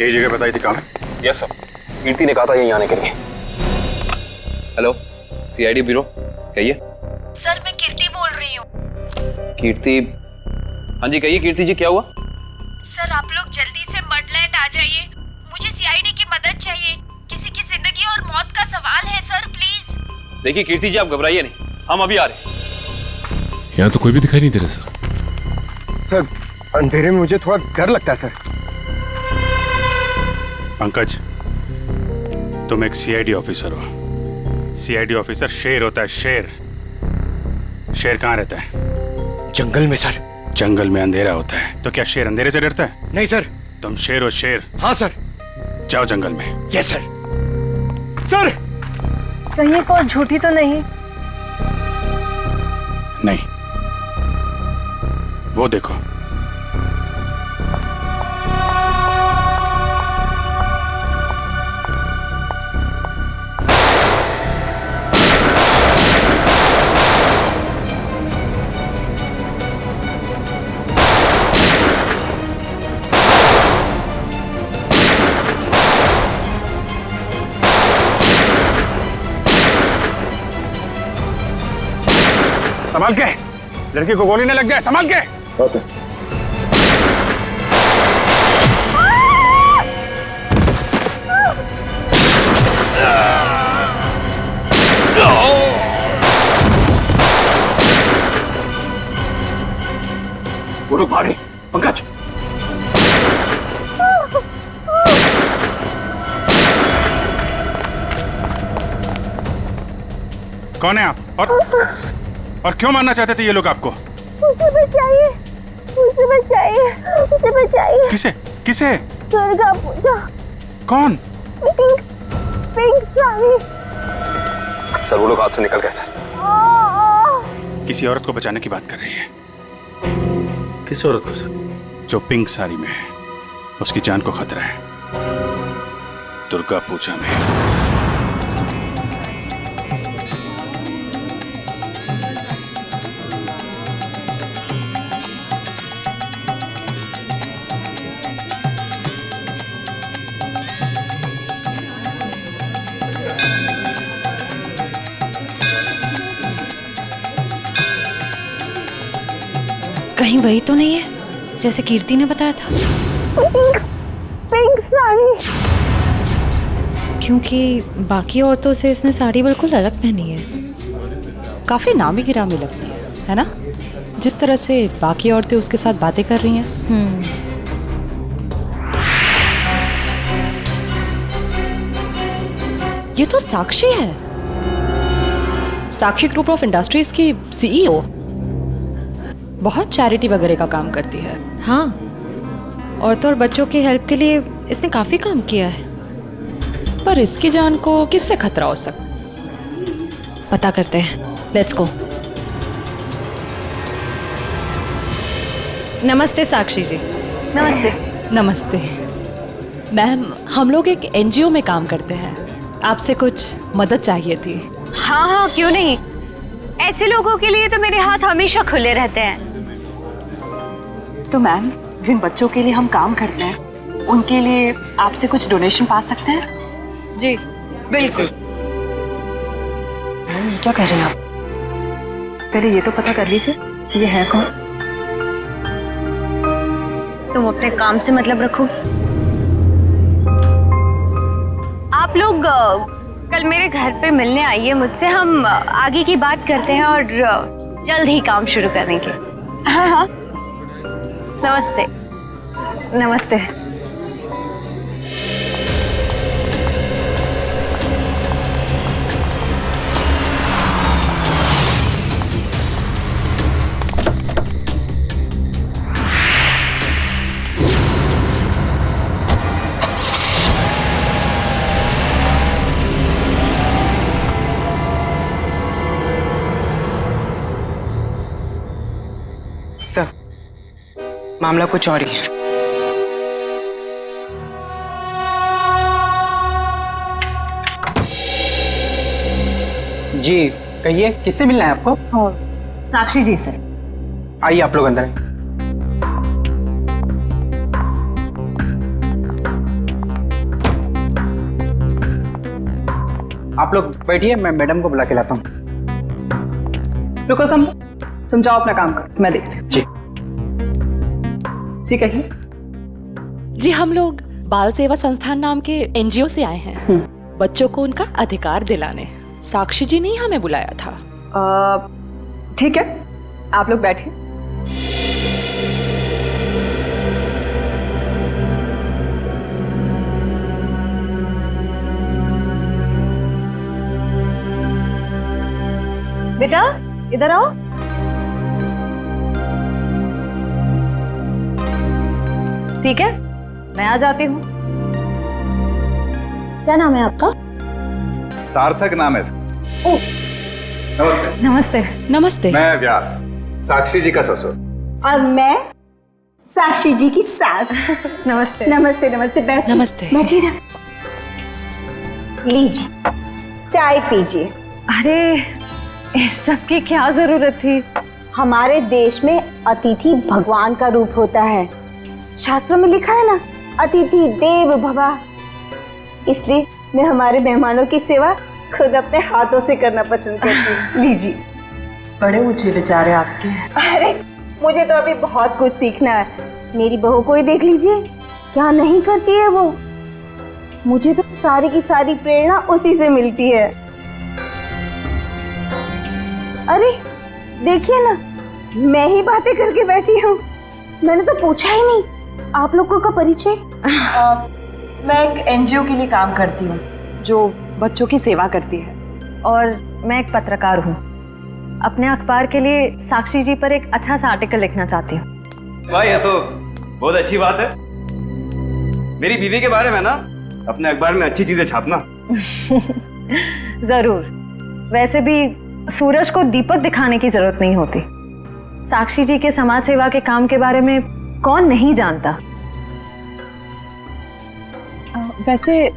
यही जगह बताई थी, कहाँ है? यस सर, कीर्ति ने कहा था यहीं आने के लिए। हेलो, सीआईडी ब्यूरो, कहिए। सर मैं कीर्ति बोल रही हूँ। कीर्ति? हाँ जी कहिए कीर्ति जी, क्या हुआ? सर आप लोग जल्दी से मडलैंड आ जाइए, मुझे सीआईडी की मदद चाहिए। किसी की जिंदगी और मौत का सवाल है सर, प्लीज। देखिए कीर्ति जी, आप घबराइए नहीं, हम अभी आ रहे हैं। यहाँ तो कोई भी दिखाई नहीं दे रहा सर। सर अंधेरे में मुझे थोड़ा डर लगता है सर। पंकज, तुम एक सीआईडी ऑफिसर हो। सीआईडी ऑफिसर शेर होता है, शेर। शेर कहाँ रहता है? जंगल में सर। जंगल में अंधेरा होता है, तो क्या शेर अंधेरे से डरता है? नहीं सर। तुम शेर हो, शेर। हाँ सर। जाओ जंगल में। Yes sir. सर कहीं कोई झूठी तो नहीं? नहीं, वो देखो। संभाल के, लड़की को गोली न लग जाए, संभाल के। वो रुक भागे, पंकज। कौन है आप? और क्यों मारना चाहते थे ये लोग आपको? मुझे बचाइए, मुझे बचाइए, मुझे बचाइए। किसे? किसे? दुर्गा पूजा। कौन? पिंक साड़ी। सर वो लोग हाथ से निकल गए थे। किसी औरत को बचाने की बात कर रही है। किस औरत को सर? जो पिंक साड़ी में है, उसकी जान को खतरा है। दुर्गा पूजा में। कहीं वही तो नहीं है जैसे कीर्ति ने बताया था? पिंक साड़ी। क्योंकि बाकी औरतों से इसने साड़ी बिल्कुल अलग पहनी है। काफी नामी गिरामी लगती है ना? जिस तरह से बाकी औरतें उसके साथ बातें कर रही हैं। ये तो साक्षी है, साक्षी ग्रुप ऑफ इंडस्ट्रीज की सीईओ। बहुत चैरिटी वगैरह का काम करती है। हाँ, औरतों और बच्चों की हेल्प के लिए इसने काफी काम किया है। पर इसकी जान को किससे खतरा हो सकता? पता करते हैं, लेट्स गो। नमस्ते साक्षी जी। नमस्ते। नमस्ते मैम, हम लोग एक एनजीओ में काम करते हैं, आपसे कुछ मदद चाहिए थी। हाँ हाँ क्यों नहीं, ऐसे लोगों के लिए तो मेरे हाथ हमेशा खुले रहते हैं। तो मैम, जिन बच्चों के लिए हम काम करते हैं उनके लिए आपसे कुछ डोनेशन पा सकते हैं? जी बिल्कुल। मैम ये क्या कर रहे हैं आप? पहले ये तो पता कर लीजिए कि ये है कौन। तुम अपने काम से मतलब रखो। आप लोग कल मेरे घर पे मिलने आइए मुझसे, हम आगे की बात करते हैं और जल्द ही काम शुरू करेंगे। हाँ हाँ, नमस्ते। नमस्ते। सर, मामला कुछ और ही है। जी कहिए, किससे मिलना है आपको? साक्षी जी से। आइए आप लोग अंदर। आप लोग बैठिए, मैं मैडम को बुला के लाता हूँ। रुको सम, तुम जाओ अपना काम करो, मैं देखती हूँ। जी जी कहिए। जी हम लोग बाल सेवा संस्थान नाम के एनजीओ से आए हैं, बच्चों को उनका अधिकार दिलाने। साक्षी जी ने ही हमें बुलाया था। ठीक है, आप लोग बैठिए। बेटा इधर आओ। ठीक है, मैं आ जाती हूँ। क्या नाम है आपका? सार्थक नाम है सर। नमस्ते। नमस्ते। नमस्ते। मैं व्यास, साक्षी जी का ससुर। और मैं साक्षी जी की सास। नमस्ते। नमस्ते नमस्ते, बैठिए। नमस्ते। बैठिए ना, लीजिए चाय पीजिए। अरे इस सब की क्या जरूरत थी? हमारे देश में अतिथि भगवान का रूप होता है। शास्त्रों में लिखा है ना, अतिथि देव भव। इसलिए मैं हमारे मेहमानों की सेवा खुद अपने हाथों से करना पसंद करती हूँ। लीजिए। बड़े ऊंचे विचार है आपके। अरे मुझे तो अभी बहुत कुछ सीखना है। मेरी बहू को ही देख लीजिए, क्या नहीं करती है वो। मुझे तो सारी की सारी प्रेरणा उसी से मिलती है। अरे देखिए ना, मैं ही बातें करके बैठी हूँ। मैंने तो पूछा ही नहीं आप लोगों का परिचय। मैं एक एनजीओ के लिए काम करती हूँ जो बच्चों की सेवा करती है। और मैं एक पत्रकार हूँ, अपने अखबार के लिए साक्षी जी पर एक अच्छा सा आर्टिकल लिखना चाहती हूँ। वाह, ये तो बहुत अच्छी बात है। मेरी बीवी के बारे में ना अपने अखबार में अच्छी चीजें छापना। जरूर। वैसे भी सूरज को दीपक दिखाने की जरूरत नहीं होती। साक्षी जी के समाज सेवा के काम के बारे में कौन नहीं जानता। वैसे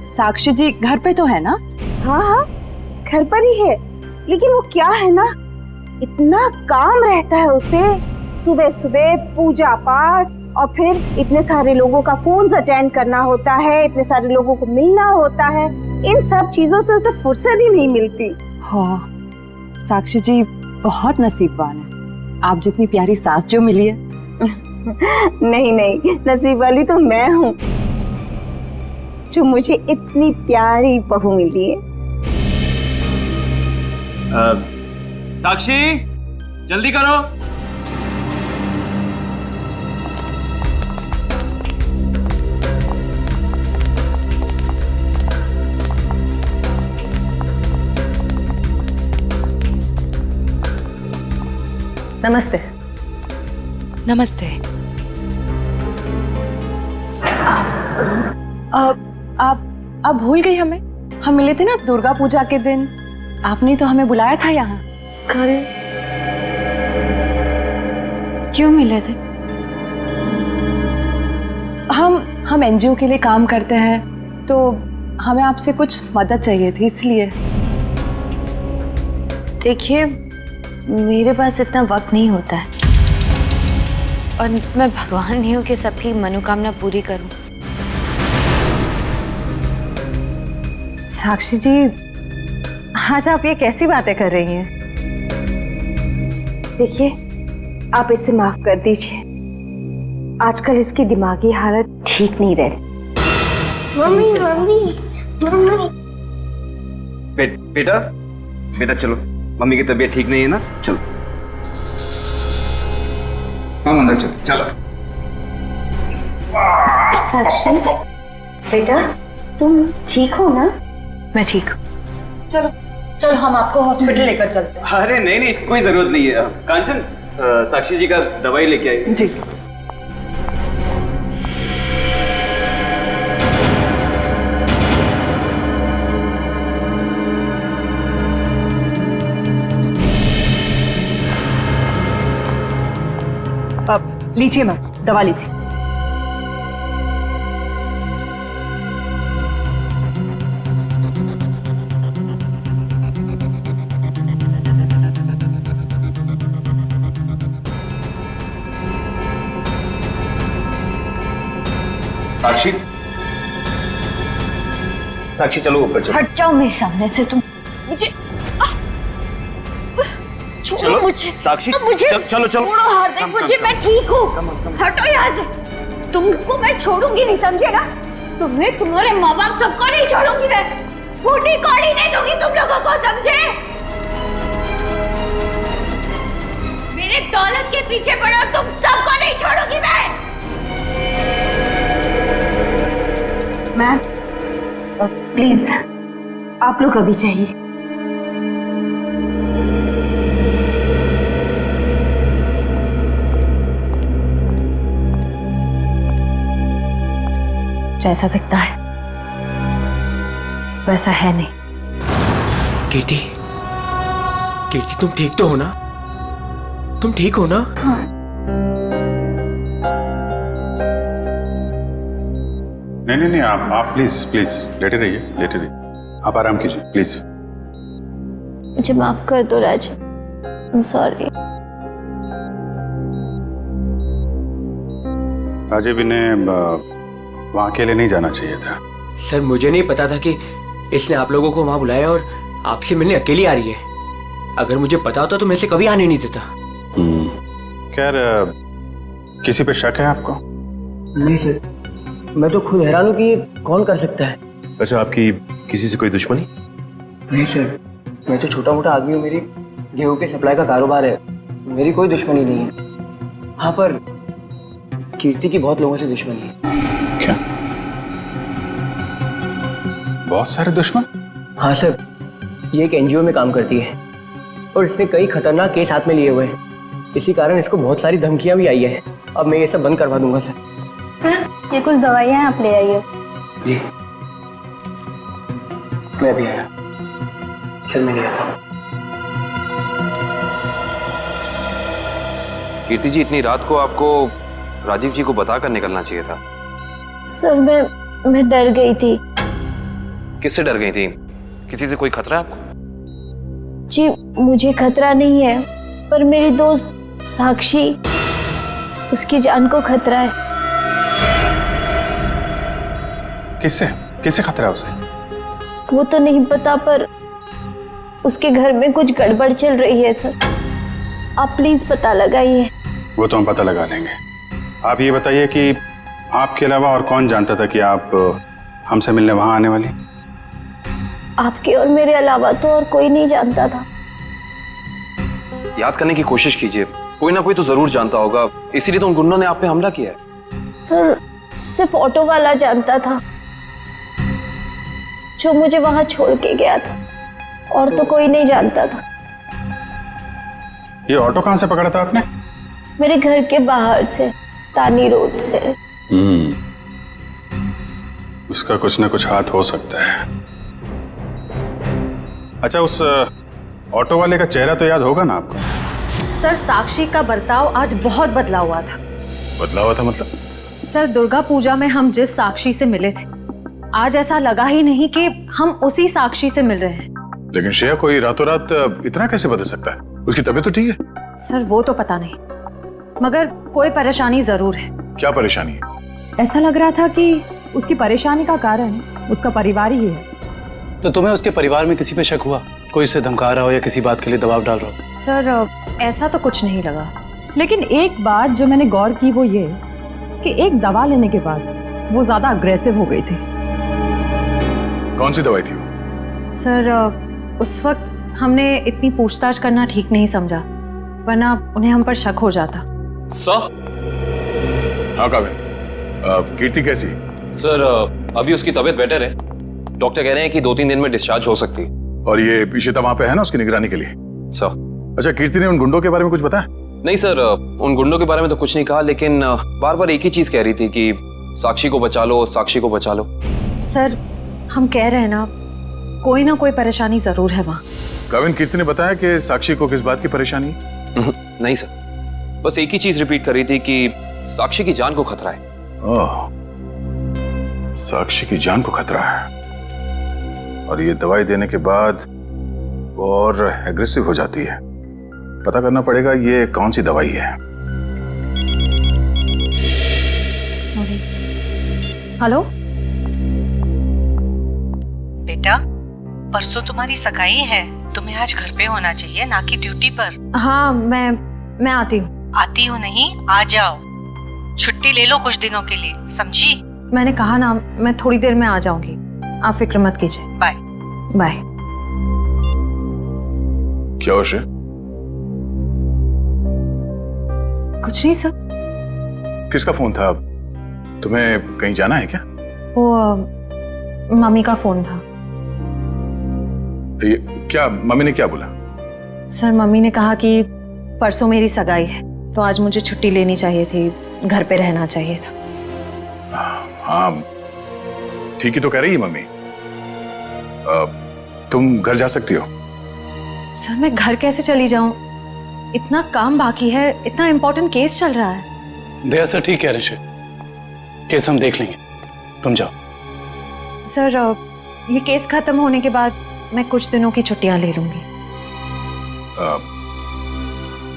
साक्षी जी घर पे तो है ना? हाँ हाँ, घर पर ही है। लेकिन वो क्या है ना, इतना काम रहता है उसे। सुबह सुबह पूजा पाठ, और फिर इतने सारे लोगों का फोन अटेंड करना होता है, इतने सारे लोगों को मिलना होता है। इन सब चीजों से उसे फुर्सत ही नहीं मिलती। हाँ, साक्षी जी बहुत नसीबवान है। आप जितनी प्यारी सास जो मिली है। नहीं नहीं, नसीब वाली तो मैं हूँ जो मुझे इतनी प्यारी बहू मिली है। साक्षी जल्दी करो। नमस्ते। नमस्ते। आप भूल गई हमें? हम मिले थे ना दुर्गा पूजा के दिन। आपने तो हमें बुलाया था यहाँ। क्यों मिले थे? हम एनजीओ के लिए काम करते हैं, तो हमें आपसे कुछ मदद चाहिए थी, इसलिए। देखिए, मेरे पास इतना वक्त नहीं होता है, और मैं भगवान नहीं हूँ कि सबकी मनोकामना पूरी करूं। साक्षी जी, आज आप ये कैसी बातें कर रही हैं? देखिए, आप इसे माफ कर दीजिए। आजकल इसकी दिमागी हालत ठीक नहीं रहती। Mummy mummy mummy. बेटा बेटा चलो, मम्मी की तबीयत ठीक नहीं है ना, चलो हम अंदर चलो। चलो साक्षी बेटा, तुम ठीक हो ना? मैं ठीक हूँ। चलो हम आपको हॉस्पिटल लेकर चलते हैं। अरे नहीं नहीं, इसकी कोई जरूरत नहीं है। कांचन, साक्षी जी का दवाई लेके आई। जी। अब लीजिए मैम, दवा लीजिए। साक्षी साक्षी चलो ऊपर चलो। हट जाओ मेरे सामने से तुम। मुझे छोड़ो मुझे। साक्षी मुझे चलो चलो। छोड़ो हार्दिक, मुझे मैं ठीक हूँ। हटो यहाँ से। तुमको मैं छोड़ूंगी नहीं, समझे ना? तुम्हें, तुम्हारे माँ बाप सबको नहीं छोड़ूंगी मैं। फूटी कौड़ी नहीं दूंगी तुम लोगों को, समझे? मेरे दौलत के पीछे पड़ो, तुम सबको नहीं छोड़ूंगी मैं। मैम प्लीज आप लोग अभी चाहिए। जैसा दिखता है वैसा है नहीं। कीर्ति, कीर्ति तुम ठीक तो हो ना? तुम ठीक हो ना? हाँ। नहीं, आप प्लीज प्लीज लेटे रहिए। आप आराम कीजिए प्लीज। मुझे माफ कर दो राज, आई एम सॉरी। राजीव, इन्हें वहाँ अकेले नहीं जाना चाहिए था। सर मुझे नहीं पता था कि इसने आप लोगों को वहां बुलाया और आपसे मिलने अकेली आ रही है। अगर मुझे पता होता तो मैं इसे कभी आने नहीं देता। खैर, किसी पे शक है आपको? नहीं सर, मैं तो खुद हैरान हूँ कि ये कौन कर सकता है। अच्छा, आपकी किसी से कोई दुश्मनी? नहीं सर, मैं तो छोटा मोटा आदमी हूँ। मेरी गेहूं के सप्लाई का कारोबार है, मेरी कोई दुश्मनी नहीं है। हाँ, पर कीर्ति की बहुत लोगों से दुश्मनी है। क्या? बहुत सारे दुश्मन? हाँ सर, ये एक एनजीओ में काम करती है और इसने कई खतरनाक केस हाथ में लिए हुए हैं। इसी कारण इसको बहुत सारी धमकियां भी आई है। अब मैं ये सब बंद करवा दूंगा सर। सर ये कुछ दवाइयाँ आप ले आइए। जी, मैं भी आया। चल मैं ले आता हूँ। कीर्ति जी, इतनी रात को आपको राजीव जी को बताकर निकलना चाहिए था। सर मैं डर गई थी। किससे डर गई थी? किसी से कोई खतरा है आपको? जी मुझे खतरा नहीं है, पर मेरी दोस्त साक्षी, उसकी जान को खतरा है। किससे खतरा है उसे? वो तो नहीं पता, पर उसके घर में कुछ गड़बड़ चल रही है सर। आप प्लीज पता लगाइए। वो तो हम पता लगा लेंगे। आप ये बताइए कि आपके अलावा और कौन जानता था कि आप हमसे मिलने वहां आने वाली? आपके और मेरे अलावा तो और कोई नहीं जानता था। याद करने की कोशिश कीजिए, कोई ना कोई तो जरूर जानता होगा, इसीलिए तो उन गुंडों ने आप पे हमला किया है। सर सिर्फ ऑटो वाला जानता था, जो मुझे वहां छोड़ के गया था, और तो कोई नहीं जानता था। ये ऑटो कहां से पकड़ा था आपने? मेरे घर के बाहर से, तानी रोड से। उसका कुछ ना कुछ हाथ हो सकता है। अच्छा, उस ऑटो वाले का चेहरा तो याद होगा ना आपको? सर साक्षी का बर्ताव आज बहुत बदला हुआ था। बदला हुआ था मतलब? सर दुर्गा पूजा में हम जिस साक्षी से मिले थे, आज ऐसा लगा ही नहीं कि हम उसी साक्षी से मिल रहे हैं। लेकिन श्रेया, कोई रातों रात इतना कैसे बदल सकता है? उसकी तबीयत तो ठीक है? सर वो तो पता नहीं, मगर कोई परेशानी जरूर है। क्या परेशानी है? ऐसा लग रहा था कि उसकी परेशानी का कारण उसका परिवार ही है। तो तुम्हें उसके परिवार में किसी पे शक हुआ? कोई उसे धमका रहा हो या किसी बात के लिए दबाव डाल रहा हो? सर ऐसा तो कुछ नहीं लगा। लेकिन एक बात जो मैंने गौर की वो ये कि एक दवा लेने के बाद वो ज्यादा अग्रेसिव हो गई थी। कौन सी दवाई थी वो? सर उस वक्त हमने इतनी पूछताछ करना ठीक नहीं समझा, वरना उन्हें हम पर शक हो जाता। सर? हाँ काबिल, कीर्ति कैसी? सर अभी उसकी तबीयत बेटर है, डॉक्टर कह रहे हैं कि 2-3 दिन में डिस्चार्ज हो सकती है। और ये इशिता वहां पे है ना उसकी निगरानी के लिए? सर। अच्छा, कीर्ति ने उन गुंडों के बारे में कुछ बताया? नहीं सर, उन गुंडों के बारे में तो कुछ नहीं कहा, लेकिन बार बार एक ही चीज कह रही थी कि साक्षी को बचा लो, साक्षी को बचा लो। सर हम कह रहे हैं ना कोई परेशानी जरूर है वहाँ। काबिल, कीर्ति ने बताया कि साक्षी को किस बात की परेशानी है? नहीं सर, बस एक ही चीज रिपीट कर रही थी कि साक्षी की जान को खतरा है। ओह, साक्षी की जान को खतरा है। और ये दवाई देने के बाद वो और एग्रेसिव हो जाती है। पता करना पड़ेगा ये कौन सी दवाई है। सॉरी। हेलो बेटा, परसों तुम्हारी सगाई है, तुम्हें आज घर पे होना चाहिए, ना कि ड्यूटी पर। हाँ, मैं आती हूँ। आती हो नहीं, आ जाओ। छुट्टी ले लो कुछ दिनों के लिए, समझी? मैंने कहा ना, मैं थोड़ी देर में आ जाऊंगी, आप फिक्र मत कीजिए। Bye bye. क्या हो श्रेय? कुछ नहीं सर। किसका फोन था? तुम्हें कहीं जाना है क्या? वो मम्मी का फोन था। ये क्या, मम्मी ने क्या बोला? सर, मम्मी ने कहा कि परसों मेरी सगाई है, तो आज मुझे छुट्टी लेनी चाहिए थी, घर पे रहना चाहिए था। हाँ, ठीक ही तो कह रही है मम्मी। तुम घर जा सकती हो। सर, मैं घर कैसे चली जाऊं? इतना काम बाकी है, इतना इम्पोर्टेंट केस चल रहा है। दया सर ठीक कह रहे हैं, केस हम देख लेंगे, तुम जाओ। सर, ये केस खत्म होने के बाद मैं कुछ दिनों की छुट्टियां ले लूंगी।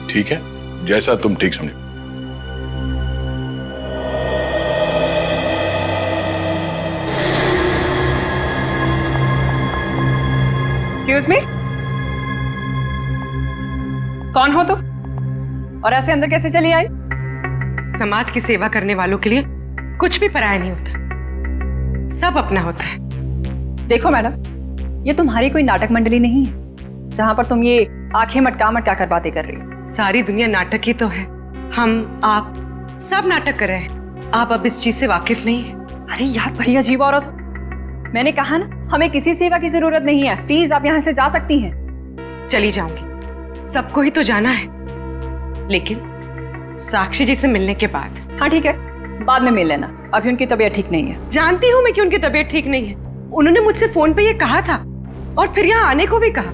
ठीक है, जैसा तुम ठीक समझो। एक्सक्यूज मी, कौन हो तुम और ऐसे अंदर कैसे चली आई? समाज की सेवा करने वालों के लिए कुछ भी पराया नहीं होता, सब अपना होता है। देखो मैडम, ये तुम्हारी कोई नाटक मंडली नहीं है जहां पर तुम ये आंखें मटका मटका कर बातें कर रही हो। सारी दुनिया नाटक ही तो है, हम आप सब नाटक कर रहे हैं। आप अब इस चीज से वाकिफ नहीं है। अरे यार, बड़ी अजीब औरत हो। मैंने कहा ना, हमें किसी सेवा की जरूरत नहीं है, प्लीज आप यहाँ से जा सकती हैं। चली जाऊंगी, सबको ही तो जाना है, लेकिन साक्षी जी से मिलने के बाद। हाँ ठीक है, बाद में मिल लेना, अभी उनकी तबीयत ठीक नहीं है। जानती हूँ मैं कि उनकी तबीयत ठीक नहीं है, उन्होंने मुझसे फोन पे ये कहा था और फिर यहाँ आने को भी कहा।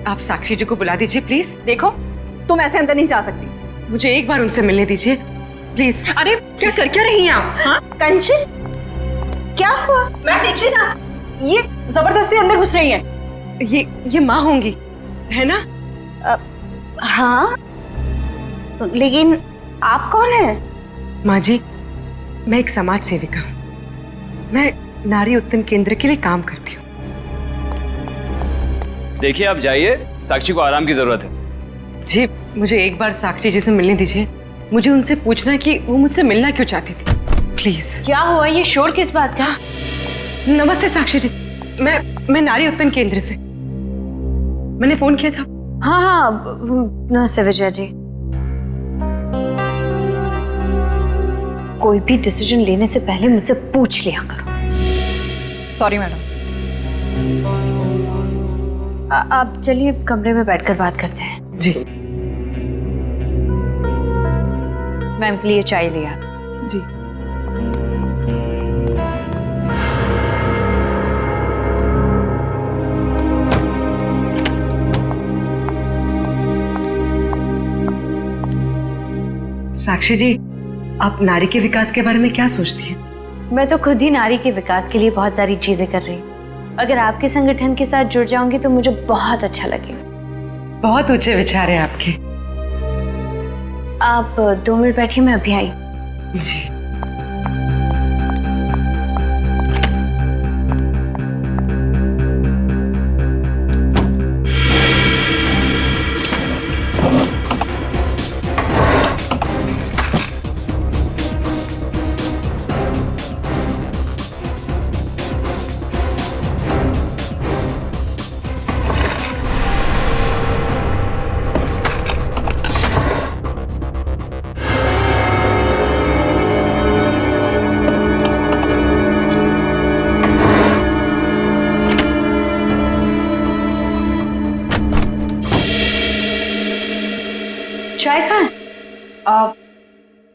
आप साक्षी जी को बुला दीजिए प्लीज। देखो, तुम ऐसे अंदर नहीं जा सकती, मुझे एक बार उनसे मिलने दीजिए प्लीज। अरे क्या कर क्या रही हैं आप? हाँ कंचन, क्या हुआ? मैं देख रही ना, ये जबरदस्ती अंदर घुस रही है। ये माँ होंगी, है ना? हाँ, लेकिन आप कौन है? माँ जी, मैं एक समाज सेविका हूँ, मैं नारी उत्थान केंद्र के लिए काम करती हूँ। देखिए आप जाइए, साक्षी को आराम की जरूरत है। जी, मुझे एक बार साक्षी जी से मिलने दीजिए, मुझे उनसे पूछना कि वो मुझसे मिलना क्यों चाहती थी, प्लीज। क्या हुआ? ये शोर किस बात का? नमस्ते साक्षी जी, मैं नारी उत्थान केंद्र से, मैंने फोन किया था। हाँ, नमस्ते विजय जी। कोई भी डिसीजन लेने से पहले मुझसे पूछ लिया करो। Sorry madam. आप चलिए कमरे में बैठकर बात करते हैं। जी। मैम के लिए चाय लिया। जी। साक्षी जी, आप नारी के विकास के बारे में क्या सोचती हैं? मैं तो खुद ही नारी के विकास के लिए बहुत सारी चीजें कर रही हूँ। अगर आपके संगठन के साथ जुड़ जाऊंगी तो मुझे बहुत अच्छा लगेगा। बहुत ऊंचे विचार हैं आपके। आप 2 मिनट बैठिए, मैं अभी आई। जी। चाय कहाँ है?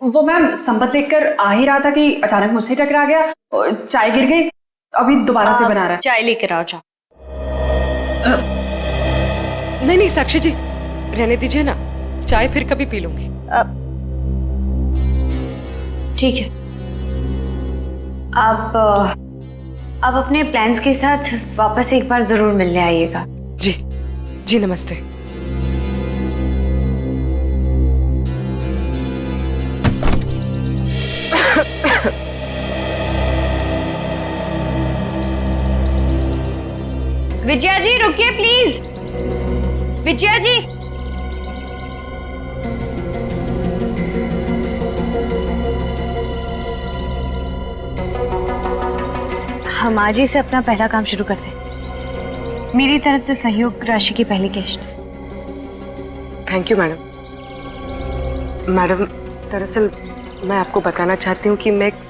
वो मैम संपत लेकर आ ही रहा था कि अचानक मुझसे टकरा गया, चाय गिर गई, अभी दोबारा से बना रहा है। चाय लेकर आओ, जाओ। नहीं साक्षी जी, रहने दीजिए ना, चाय फिर कभी पी लूंगी। ठीक है, आप अपने प्लान्स के साथ वापस एक बार जरूर मिलने आइएगा। जी जी, नमस्ते। विजया जी रुकिए प्लीज। विजया जी, हम आज ही से अपना पहला काम शुरू करते हैं। मेरी तरफ से सहयोग राशि की पहली किश्त। Thank you madam. मैडम, दरअसल मैं आपको बताना चाहती हूँ कि मैं एक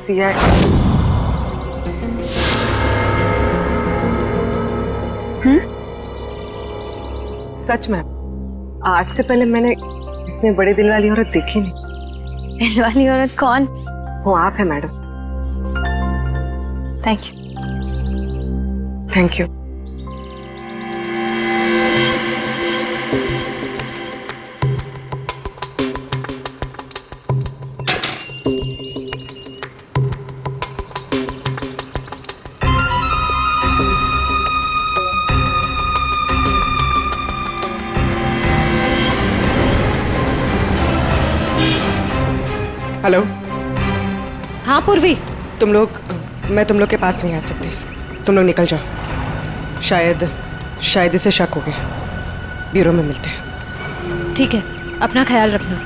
सच में आज से पहले मैंने इतने बड़े दिल वाली औरत देखी नहीं। दिल वाली औरत कौन? वो आप है madam. Thank you. Thank you. Hello. हाँ पूर्वी, तुम लोग, मैं तुम लोग के पास नहीं आ सकती। तुम लोग निकल जाओ। शायद इसे शक हो गया। ब्यूरो में मिलते हैं। ठीक है, अपना ख्याल रखना।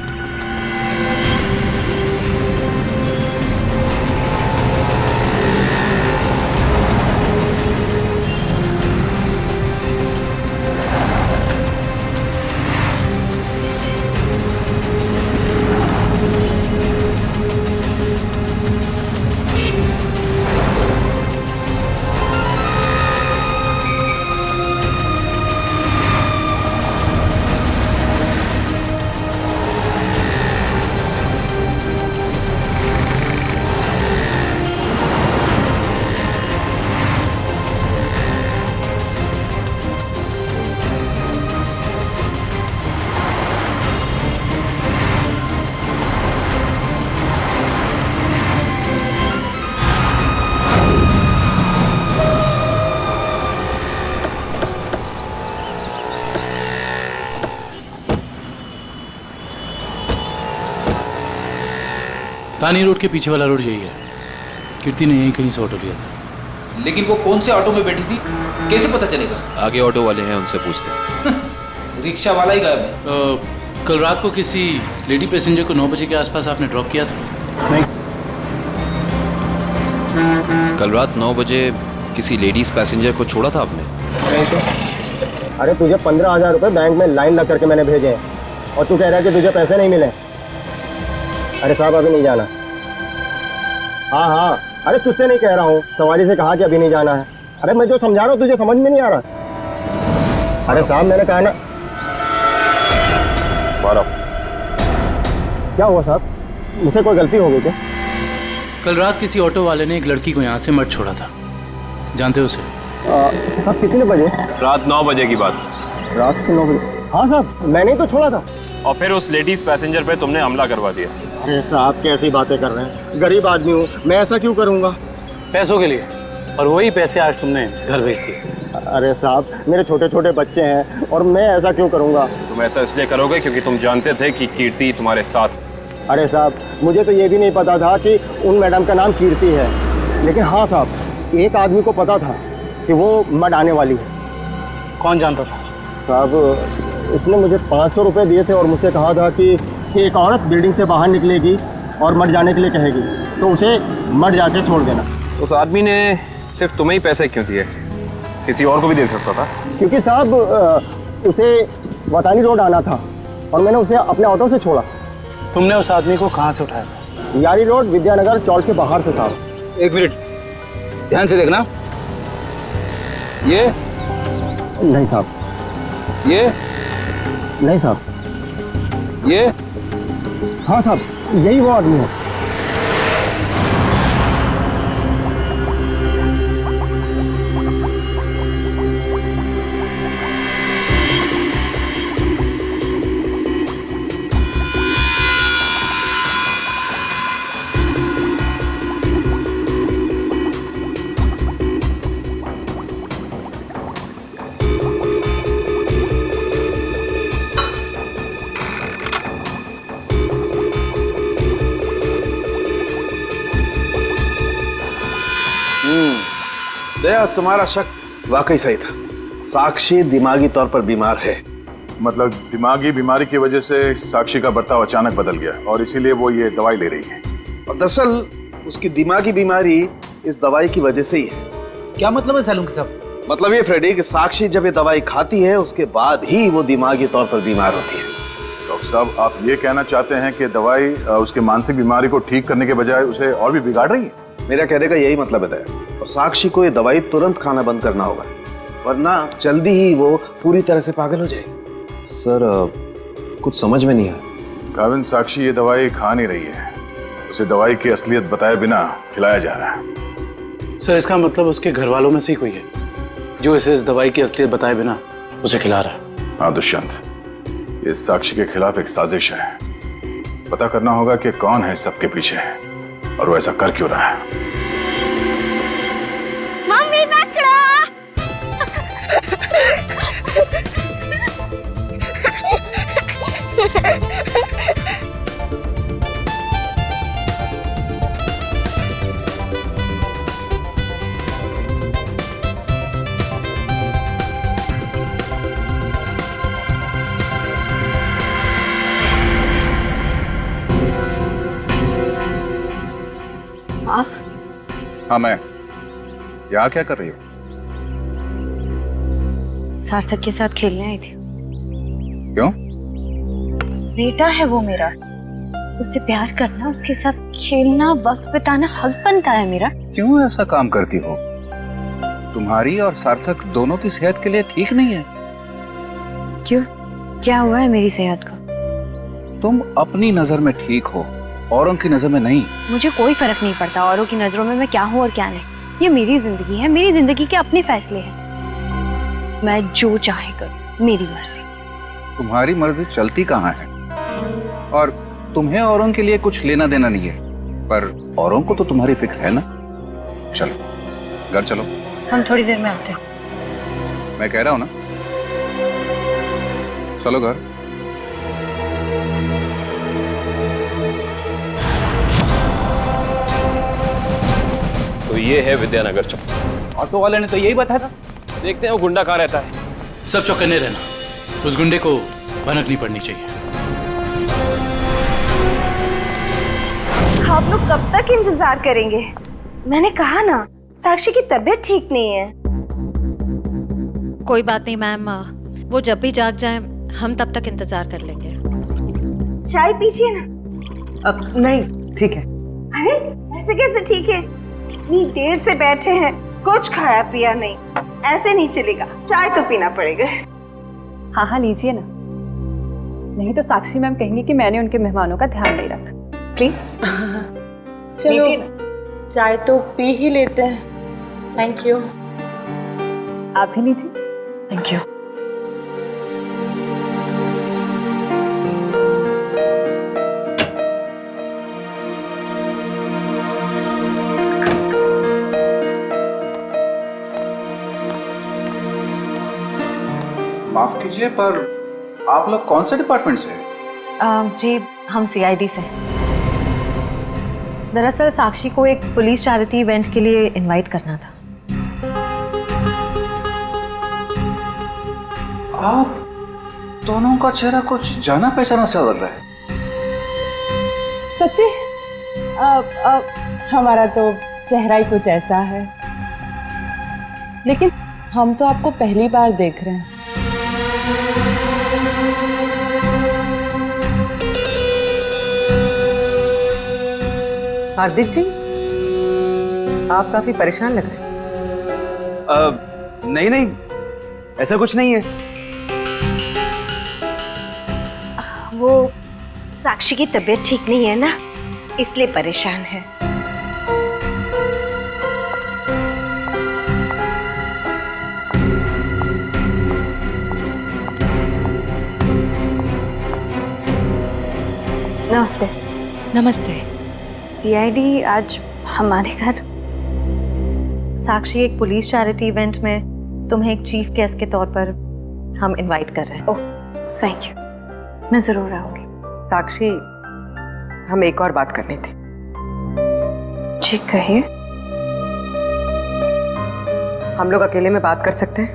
तानी रोड के पीछे वाला रोड यही है। कीर्ति ने यहीं कहीं से ऑटो लिया था। लेकिन वो कौन से ऑटो में बैठी थी, कैसे पता चलेगा? आगे ऑटो वाले हैं, उनसे पूछते हैं। रिक्शा वाला ही गायब है। कल रात को किसी लेडी पैसेंजर को 9 बजे के आसपास आपने ड्रॉप किया था? नहीं। कल रात 9 बजे किसी लेडीज पैसेंजर को छोड़ा था आपने? नहीं तो। अरे तुझे 15,000 रुपये बैंक में लाइन लग करके मैंने भेजे हैं और तू कह रहा है कि तुझे पैसे नहीं मिले। अरे साहब अभी नहीं जाना। हाँ, अरे तुझसे नहीं कह रहा हूँ, सवारी से कहा कि अभी नहीं जाना है। अरे मैं जो समझा रहा हूँ तुझे समझ में नहीं आ रहा। अरे साहब मैंने कहा ना। क्या हुआ साहब, मुझसे कोई गलती हो गई क्या? कल रात किसी ऑटो वाले ने एक लड़की को यहाँ से मत छोड़ा था, जानते हो उसे? साहब कितने बजे? रात 9 बजे की बात। रात के 9 बजे? हाँ साहब, मैंने ही तो छोड़ा था। और फिर उस लेडीज पैसेंजर पे तुमने हमला करवा दिया। अरे साहब कैसी बातें कर रहे हैं, गरीब आदमी हूँ मैं, ऐसा क्यों करूँगा? पैसों के लिए, और वही पैसे आज तुमने घर भेज दिए। अरे साहब मेरे छोटे छोटे बच्चे हैं और मैं ऐसा क्यों करूँगा? तुम ऐसा इसलिए करोगे क्योंकि तुम जानते थे कि कीर्ति तुम्हारे साथ। अरे साहब मुझे तो ये भी नहीं पता था कि उन मैडम का नाम कीर्ति है, लेकिन हाँ साहब एक आदमी को पता था कि वो मड आने वाली है। कौन जानता था? साहब उसने मुझे 500 रुपये दिए थे और मुझसे कहा था कि एक औरत बिल्डिंग से बाहर निकलेगी और मर जाने के लिए कहेगी, तो उसे मर जाके छोड़ देना। उस आदमी ने सिर्फ तुम्हें ही पैसे क्यों दिए, किसी और को भी दे सकता था? क्योंकि साहब उसे वतानी रोड आना था और मैंने उसे अपने ऑटो से छोड़ा। तुमने उस आदमी को कहाँ से उठाया? यारी रोड विद्यानगर चौक के बाहर से साहब। एक मिनट ध्यान से देखना। ये नहीं साहब, ये नहीं साहब, ये हाँ साहब यही वो आदमी है। दया, तुम्हारा शक वाकई सही था। साक्षी दिमागी तौर पर बीमार है। मतलब दिमागी बीमारी की वजह से साक्षी का बर्ताव अचानक बदल गया और इसीलिए वो ये दवाई ले रही है। और दरअसल उसकी दिमागी बीमारी इस दवाई की वजह से ही है। क्या मतलब है सालुंकी साहब? मतलब ये फ्रेडी कि साक्षी जब ये दवाई खाती है उसके बाद ही वो दिमागी तौर पर बीमार होती है। डॉक्टर साहब, आप ये कहना चाहते हैं कि दवाई उसके मानसिक बीमारी को ठीक करने के बजाय उसे और भी बिगाड़ रही है? मेरा कहने का यही मतलब है दया। और साक्षी को ये दवाई तुरंत खाना बंद करना होगा, वरना जल्दी ही वो पूरी तरह से पागल हो जाएगी। सर कुछ समझ में नहीं आया। गाविन, साक्षी ये दवाई खा नहीं रही है, उसे दवाई की असलियत बताए बिना खिलाया जा रहा है। सर इसका मतलब उसके घर वालों में से ही कोई है जो इसे इस दवाई की असलियत बताए बिना उसे खिला रहा है। हाँ दुष्यंत, ये साक्षी के खिलाफ एक साजिश है। पता करना होगा कि कौन है सबके पीछे और वो ऐसा कर क्यों रहा है। मम्मी पकड़ो। आप? हाँ मैं। यहाँ क्या कर रही हो? सार्थक के साथ खेलने आई थी। क्यों? बेटा है वो मेरा, उससे प्यार करना, उसके साथ खेलना, वक्त बिताना हक बनता है मेरा। क्यों ऐसा काम करती हो? तुम्हारी और सार्थक दोनों की सेहत के लिए ठीक नहीं है। क्यों? क्या हुआ है मेरी सेहत को? तुम अपनी नजर में ठीक हो, औरों की नजर में नहीं। मुझे कोई फर्क नहीं पड़ता औरों की नजरों में मैं क्या हूँ और क्या नहीं। ये मेरी जिंदगी है, मेरी जिंदगी के अपने फैसले हैं। मैं जो चाहे करूँ, मेरी मर्जी। तुम्हारी मर्जी चलती कहाँ है? और तुम्हें औरों के लिए कुछ लेना देना नहीं है, पर औरों को तो तुम्हारी फिक्र है ना। चलो घर चलो। हम थोड़ी देर में आते हैं। मैं कह रहा हूँ ना, चलो घर। तो ये है विद्यानगर चौक। ऑटो वाले ने तो यही बताया था। देखते हैं वो गुंडा कहाँ रहता है। सब चौकन्ने रहना, उस गुंडे को भनक नहीं पड़नी चाहिए। आप लोग कब तक इंतजार करेंगे? मैंने कहा ना, साक्षी की तबीयत ठीक नहीं है। कोई बात नहीं मैम, वो जब भी जाग जाए हम तब तक इंतजार कर लेंगे। चाय पीजिए ना। अब नहीं, ठीक है। अरे ऐसे कैसे ठीक है? इतनी देर से बैठे हैं, कुछ खाया पिया नहीं, ऐसे नहीं चलेगा, चाय तो पीना पड़ेगा। हाँ हाँ लीजिए ना, नहीं तो साक्षी मैम कहेंगी कि मैंने उनके मेहमानों का ध्यान नहीं रखा। प्लीज चलो चाय तो पी ही लेते हैं। Thank you. आप भी लीजिए। Thank you. माफ कीजिए, पर आप लोग कौन से डिपार्टमेंट से हैं? जी हम CID से। दरअसल साक्षी को एक पुलिस चैरिटी इवेंट के लिए इनवाइट करना था। आप दोनों का चेहरा कुछ जाना पहचाना सा लग रहा है। सच्ची? हमारा तो चेहरा ही कुछ ऐसा है, लेकिन हम तो आपको पहली बार देख रहे हैं। हार्दिक जी, आप काफी परेशान लग रहे हैं। नहीं नहीं, ऐसा कुछ नहीं है। वो साक्षी की तबीयत ठीक नहीं है ना, इसलिए परेशान है। नमस्ते। नमस्ते। CID आज हमारे घर। साक्षी एक पुलिस चैरिटी इवेंट में तुम्हें एक चीफ गेस्ट के तौर पर हम इनवाइट कर रहे हैं। ओह थैंक यू, मैं जरूर आऊंगी। साक्षी, हम एक और बात करनी थी। जी कहिए। हम लोग अकेले में बात कर सकते हैं?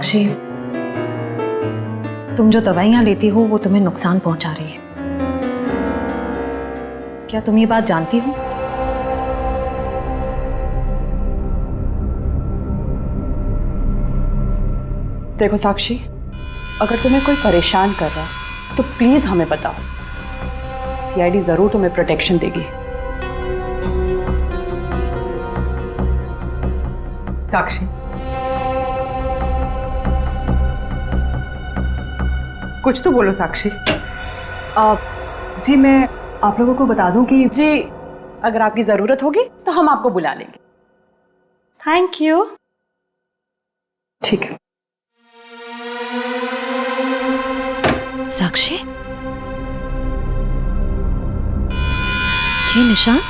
साक्षी, तुम जो दवाइयां लेती हो वो तुम्हें नुकसान पहुंचा रही है। क्या तुम ये बात जानती हो? देखो साक्षी, अगर तुम्हें कोई परेशान कर रहा है तो प्लीज हमें बताओ। सीआईडी जरूर तुम्हें प्रोटेक्शन देगी। साक्षी, कुछ तो बोलो साक्षी। जी मैं आप लोगों को बता दूं कि जी अगर आपकी जरूरत होगी तो हम आपको बुला लेंगे। Thank you. ठीक है। साक्षी, ये निशान?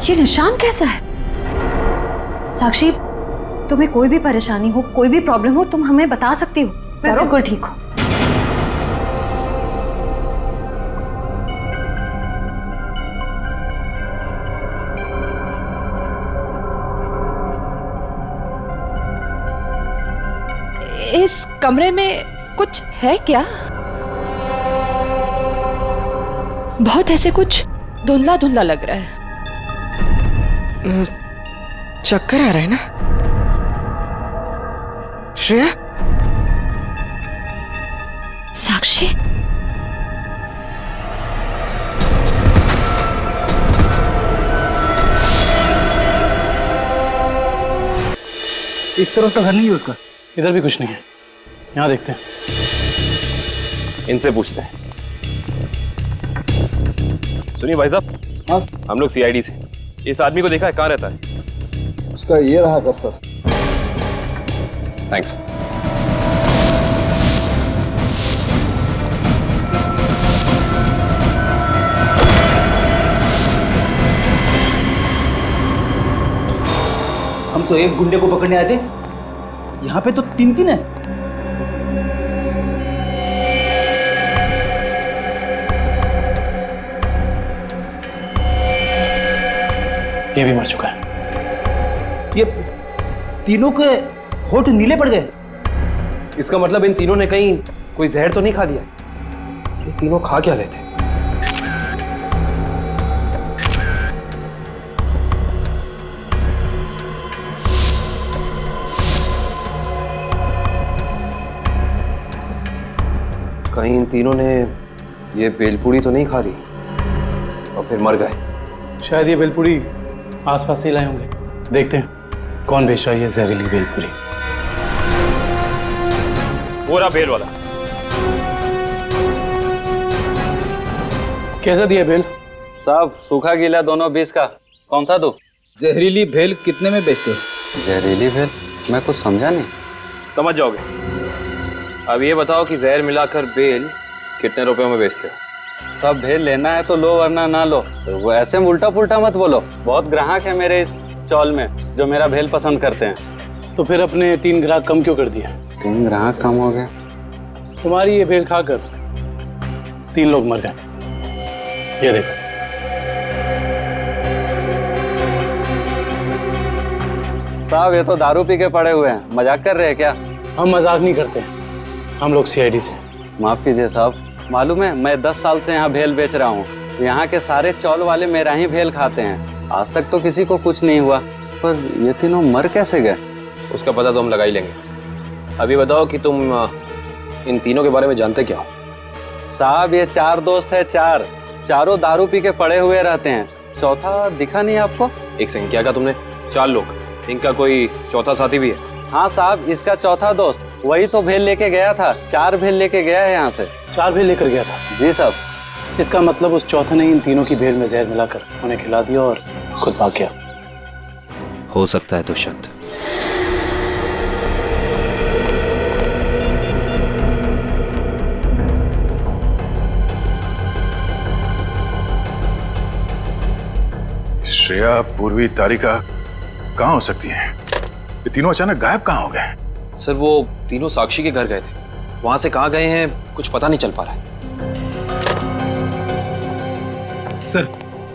ये निशान कैसा है? साक्षी, तुम्हें कोई भी परेशानी हो, कोई भी प्रॉब्लम हो, तुम हमें बता सकती हो। मैं बिल्कुल ठीक हूँ। इस कमरे में कुछ है क्या? बहुत ऐसे कुछ धुंधला धुंधला लग रहा है। चक्कर आ रहा है ना श्रेया? साक्षी, इस तरफ तो घर नहीं है उसका। इधर भी कुछ नहीं है। यहाँ देखते हैं। इनसे पूछते हैं। सुनिए भाई साहब, हाँ हम लोग सीआईडी से। इस आदमी को देखा है, कहाँ रहता है? उसका ये रहा कर सर। थैंक्स। हम तो एक गुंडे को पकड़ने आए थे, यहाँ पे तो तीन तीन है। ये भी मर चुका है। ये तीनों के होठ नीले पड़ गए। इसका मतलब इन तीनों ने कहीं कोई जहर तो नहीं खा लिया? ये तीनों खा क्या रहे थे? कहीं इन तीनों ने ये बेलपूड़ी तो नहीं खा ली और फिर मर गए? शायद ये बेलपूड़ी आसपास से ही लाए होंगे। देखते हैं कौन बेच रहा है ये जहरीली बेलपूड़ी। वो रहा बेल वाला। कैसा दिया बेल? साहब सूखा गीला दोनों 20 का। कौन सा दो? जहरीली भेल कितने में बेचते हो? जहरीली भेल? मैं कुछ समझा नहीं। समझ जाओगे। अब ये बताओ कि जहर मिलाकर बेल कितने रुपए में बेचते हो? सब भेल लेना है तो लो वरना ना लो। तो वो ऐसे उल्टा पुल्टा मत बोलो। बहुत ग्राहक है मेरे इस चौल में जो मेरा भेल पसंद करते हैं। तो फिर अपने 3 ग्राहक कम क्यों कर दिया? 3 ग्राहक कम हो गए? तुम्हारी ये भेल खाकर 3 लोग मर गए। ये देखो। साहब ये तो दारू पी के पड़े हुए हैं। मजाक कर रहे हैं क्या? हम मजाक नहीं करते, हम लोग सीआईडी से। माफ कीजिए साहब, मालूम है मैं 10 साल से यहाँ भेल बेच रहा हूँ। यहाँ के सारे चौल वाले मेरा ही भेल खाते हैं। आज तक तो किसी को कुछ नहीं हुआ, पर ये तीनों मर कैसे गए? उसका पता तो हम लगा ही लेंगे। अभी बताओ कि तुम इन तीनों के बारे में जानते क्या हो? साहब ये 4 दोस्त है। चारों दारू पी के पड़े हुए रहते हैं। चौथा दिखा नहीं आपको? एक सेकंड, क्या कहा तुमने? 4 लोग, इनका कोई चौथा साथी भी है? हाँ साहब, इसका चौथा दोस्त वही तो भेल लेके गया था। 4 भेल लेके गया है यहाँ से। 4 भेल लेकर गया था? जी साहब। इसका मतलब उस चौथे ने इन तीनों की भेल में जहर मिलाकर उन्हें खिला दिया और खुद भाग गया। हो सकता है दुष्यंत। श्रेया, पूर्वी, तारिका कहाँ हो सकती हैं? ये तीनों अचानक गायब कहाँ हो गए? सर वो तीनों साक्षी के घर गए थे। वहां से कहाँ गए हैं कुछ पता नहीं चल पा रहा है। सर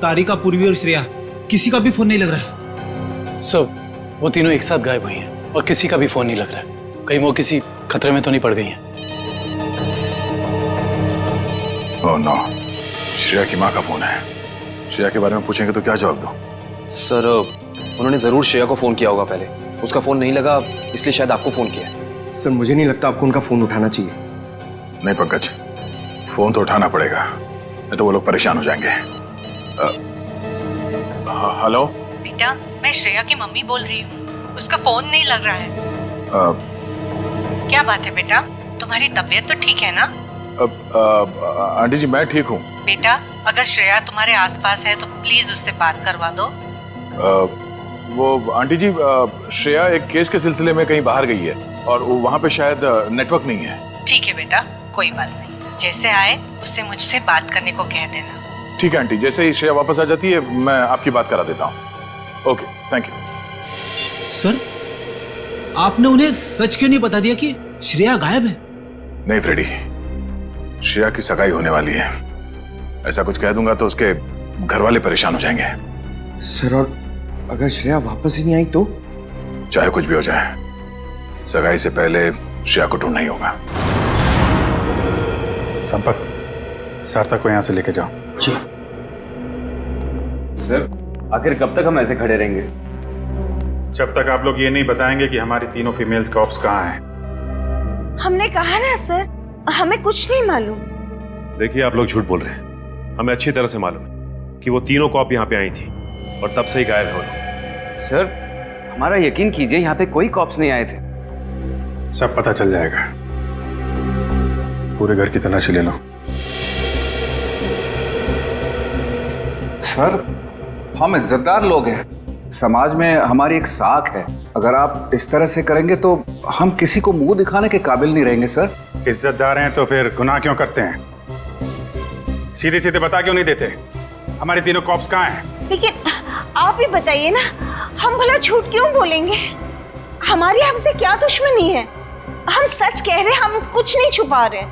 तारिका, पूर्वी और श्रेया किसी का भी फोन नहीं लग रहा है। सब वो तीनों एक साथ गायब हुई हैं और किसी का भी फोन नहीं लग रहा है। कहीं वो किसी खतरे में तो नहीं पड़ गई हैं? ओह नो, श्रेया की माँ का फोन है। श्रेया के बारे में पूछेंगे तो क्या जवाब दूं? सर उन्होंने जरूर श्रेया को फोन किया होगा पहले, उसका फोन नहीं लगा इसलिए शायद आपको फोन किया है। सर मुझे नहीं लगता आपको उनका फोन उठाना चाहिए। नहीं पंकज, फोन तो उठाना पड़ेगा, नहीं तो वो लोग परेशान हो जाएंगे। हेलो बेटा, मैं श्रेया की मम्मी बोल रही हूँ। उसका फोन नहीं लग रहा है। क्या बात है बेटा, तुम्हारी तबीयत तो ठीक है ना? आंटी जी मैं ठीक हूँ। बेटा, अगर श्रेया तुम्हारे आसपास है तो प्लीज उससे बात करवा दो। वो आंटी जी, श्रेया एक केस के सिलसिले में कहीं बाहर गई है और वहाँ पे शायद नेटवर्क नहीं है। ठीक है बेटा, कोई बात नहीं, जैसे आए उससे मुझसे बात करने को कह देना। ठीक है आंटी, जैसे ही श्रेया वापस आ जाती है मैं आपकी बात करा देता हूँ। Okay, thank you. सर, आपने उन्हें सच क्यों नहीं बता दिया कि श्रेया गायब है? नहीं फ्रेडी, श्रेया की सगाई होने वाली है। ऐसा कुछ कह दूंगा तो उसके घर वाले परेशान हो जाएंगे। सर, और अगर श्रेया वापस ही नहीं आई तो? चाहे कुछ भी हो जाए, सगाई से पहले श्रेया को ढूंढना ही होगा। संपत, सार्थक को यहाँ से लेके जाओ। जी सर, आखिर कब तक हम ऐसे खड़े रहेंगे? जब तक आप लोग ये नहीं बताएंगे कि हमारी तीनों फीमेल्स कॉप्स कहाँ हैं। हमने कहा ना सर, हमें कुछ नहीं मालूम। देखिए, आप लोग झूठ बोल रहे हैं। हमें अच्छी तरह से मालूम है कि वो तीनों कॉप यहाँ पे आई थी और तब से ही गायब है वो लोग। सर, हमारा यकीन कीजिए, यहाँ पे कोई कॉप्स नहीं आए थे। सब पता चल जाएगा, पूरे घर की तलाशी ले लो। सर, हम इज्जतदार लोग हैं, समाज में हमारी एक साख है। अगर आप इस तरह से करेंगे तो हम किसी को मुंह दिखाने के काबिल नहीं रहेंगे। सर, इज्जतदार हैं तो फिर गुनाह क्यों करते हैं? सीधे सीधे बता क्यों नहीं देते हमारी तीनों कॉप्स कहाँ हैं? लेकिन आप ही बताइए ना, हम भला झूठ क्यों बोलेंगे? हमारी हमसे क्या दुश्मनी है? हम सच कह रहे हैं, हम कुछ नहीं छुपा रहे।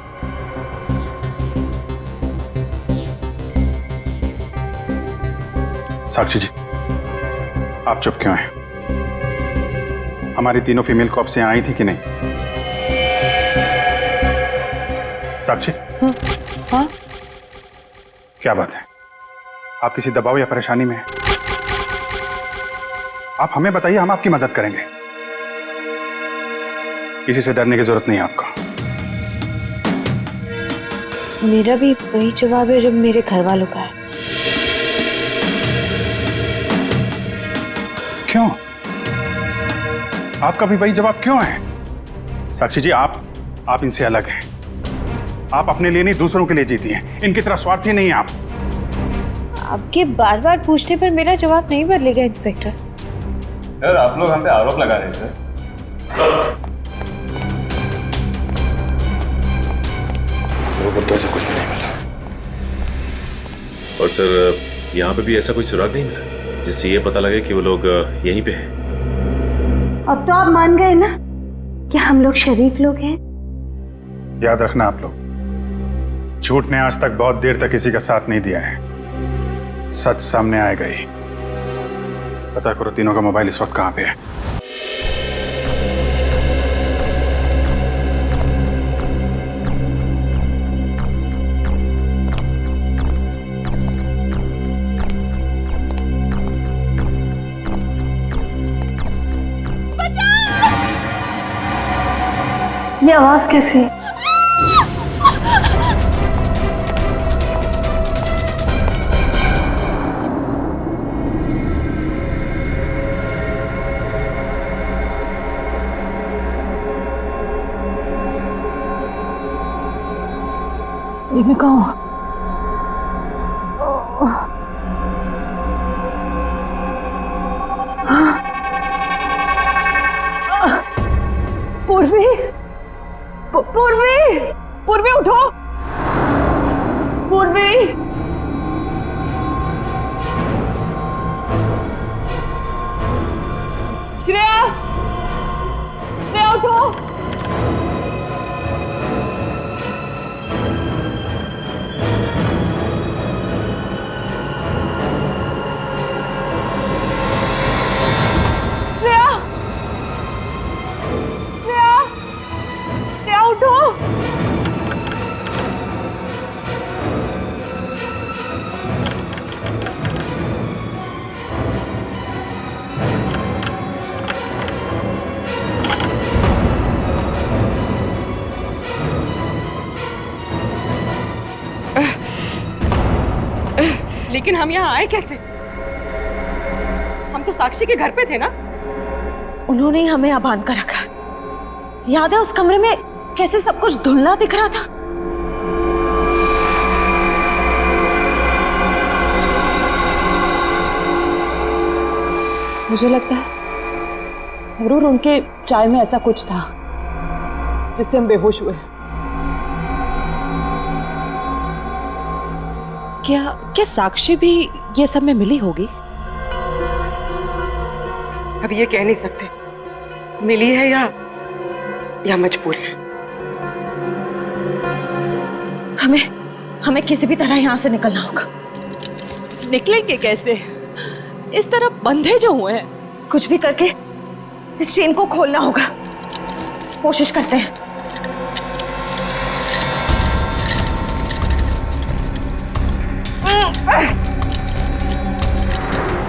साक्षी जी, आप चुप क्यों हैं? हमारी तीनों फीमेल कॉप्स यहाँ आई थी कि नहीं? साक्षी? हाँ? क्या बात है? आप किसी दबाव या परेशानी में हैं? आप हमें बताइए, हम आपकी मदद करेंगे। किसी से डरने की जरूरत नहीं है आपको। मेरा भी वही जवाब है जब मेरे घर वालों का है। क्यों? आपका भी वही जवाब क्यों है? साक्षी जी, आप इनसे अलग हैं। आप अपने लिए नहीं, दूसरों के लिए जीती हैं। इनकी तरह स्वार्थी नहीं हैं आप। आपके बार बार पूछने पर मेरा जवाब नहीं बदलेगा इंस्पेक्टर। सर, आप लोग हम पे आरोप लगा रहे हैं सर। तो ऐसा कुछ भी नहीं मिला। और सर, यहाँ पे भी ऐसा कोई सुराग नहीं मिला जिससे ये पता लगे कि वो लोग यहीं पे हैं। अब तो आप मान गए ना कि हम लोग शरीफ लोग हैं। याद रखना आप लोग, झूठ ने आज तक बहुत देर तक किसी का साथ नहीं दिया है। सच सामने आएगा ही। पता करो तीनों का मोबाइल इस वक्त कहाँ पे है। ये आवाज कैसी है? ये मैं कहाँ हूँ? पूर्वी, पूर्वी, पूर्वी उठो, पूर्वी। श्रेया, श्रेया उठो। लेकिन हम यहाँ आए कैसे? हम तो साक्षी के घर पे थे ना। उन्होंने ही हमें यहाँ बांध कर रखा। याद है उस कमरे में कैसे सब कुछ धुंधला दिख रहा था? मुझे लगता है जरूर उनके चाय में ऐसा कुछ था जिससे हम बेहोश हुए। क्या साक्षी भी ये सब में मिली होगी? अब ये कह नहीं सकते मिली है या मजबूर है। हमें किसी भी तरह यहाँ से निकलना होगा। निकलेंगे कैसे? इस तरफ बंधे जो हुए हैं। कुछ भी करके इस चेन को खोलना होगा। कोशिश करते हैं।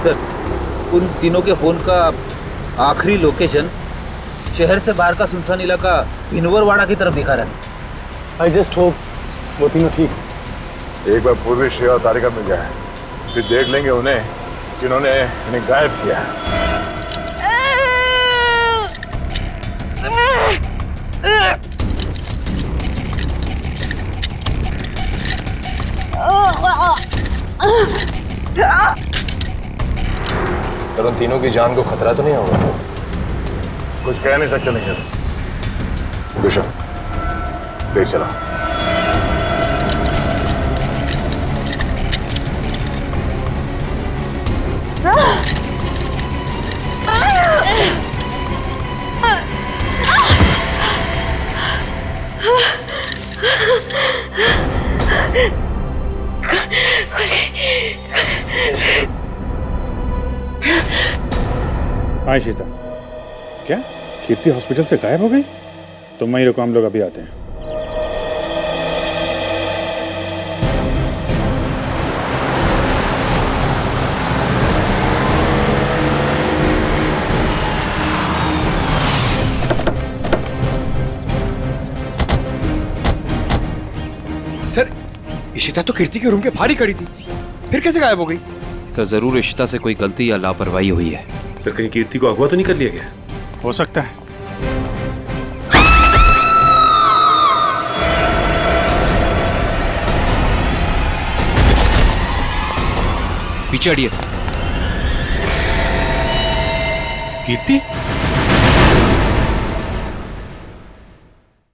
सर, उन तीनों के फोन का आखिरी लोकेशन शहर से बाहर का सुनसान इलाका भिनवरवाड़ा की तरफ दिखा रहा है। आई जस्ट होप वो तीनों ठीक। एक बार पूर्वी श्रेया और तारिका मिल जाए, फिर देख लेंगे उन्हें जिन्होंने इन्हें गायब किया है। पर उन तीनों की जान को खतरा तो नहीं होगा? कुछ कह नहीं सकते नहीं। दुष्यंत, ले चला। हाँ शीता, क्या कीर्ति हॉस्पिटल से गायब हो गई? तुम वहीं रुको, हम लोग अभी आते हैं। सर, इशिता तो कीर्ति के रूम के बाहर ही खड़ी थी, फिर कैसे गायब हो गई? सर जरूर इशिता से कोई गलती या लापरवाही हुई है। सर कहीं कीर्ति को अगवा तो नहीं कर लिया गया? हो सकता है। पीछे हटिए। कीर्ति